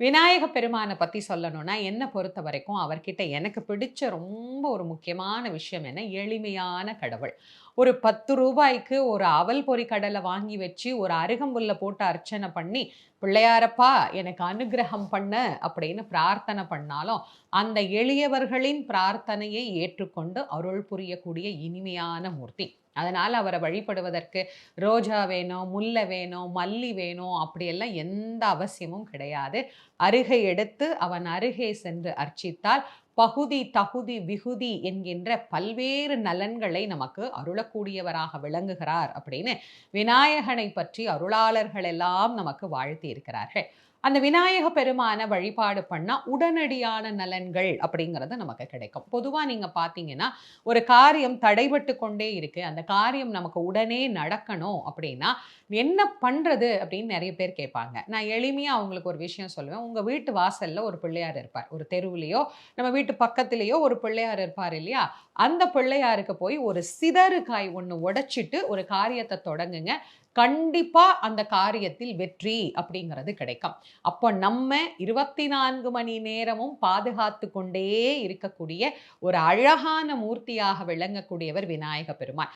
விநாயக பெருமான பத்தி சொல்லணும்னா, என்ன பொறுத்தவரைக்கும் அவர்கிட்ட எனக்கு பிடிச்ச ரொம்ப ஒரு முக்கியமான விஷயம் என்ன, எளிமையான கடவுள். ஒரு ரூ. 10க்கு ஒரு அவல் பொரி கடல வாங்கி வச்சு, ஒரு அருகம்புல்ல போட்டு அர்ச்சனை பண்ணி, "பிள்ளையாரப்பா எனக்கு அனுக்கிரகம் பண்ணு" அப்படின்னு பிரார்த்தனை பண்ணாலும், அந்த எளியவர்களின் பிரார்த்தனையை ஏற்றுக்கொண்டு அருள் புரியக்கூடிய இனிமையான மூர்த்தி. அதனால அவர வழிபடுவதற்கு ரோஜா வேணும், முல்லை வேணும், மல்லி வேணும் அப்படியெல்லாம் எந்த அவசியமும் கிடையாது. அருகை எடுத்து அவன் அருகே சென்று அர்ச்சித்தால் பகுதி, தகுதி, விகுதி என்கின்ற பல்வேறு நலன்களை நமக்கு அருளக்கூடியவராக விளங்குகிறார் அப்படின்னு விநாயகனை பற்றி அருளாளர்கள் எல்லாம் நமக்கு வாழ்த்தி இருக்கிறார்கள். அந்த விநாயக பெருமான வழிபாடு பண்ணா உடனடியான நலன்கள் அப்படிங்கிறது நமக்கு கிடைக்கும். பொதுவா நீங்க பார்த்தீங்கன்னா, ஒரு காரியம் தடைபட்டு கொண்டே இருக்கு. அந்த காரியம் நமக்கு உடனே நடக்கணும் அப்படின்னா, என்ன பண்றது அப்படின்னு நெறைய பேர் கேட்பாங்க. நான் எளிமையா அவங்களுக்கு ஒரு விஷயம் சொல்லுவேன். உங்க வீட்டு வாசல்ல ஒரு பிள்ளையார் இருப்பார். ஒரு தெருவுலயோ, நம்ம வீட்டு பக்கத்திலேயோ ஒரு பிள்ளையார் இருப்பார் இல்லையா? அந்த பிள்ளையாருக்கு போய் ஒரு சிதறு காய் ஒண்ணு உடைச்சிட்டு ஒரு காரியத்த தொடங்குங்க. கண்டிப்பா அந்த காரியத்தில் வெற்றி அப்படிங்கிறது கிடைக்கும். அப்போ நம்ம 24 மணி நேரமும் பாதுகாத்து கொண்டே இருக்கக்கூடிய ஒரு அழகான மூர்த்தியாக விளங்கக்கூடியவர் விநாயக பெருமான்.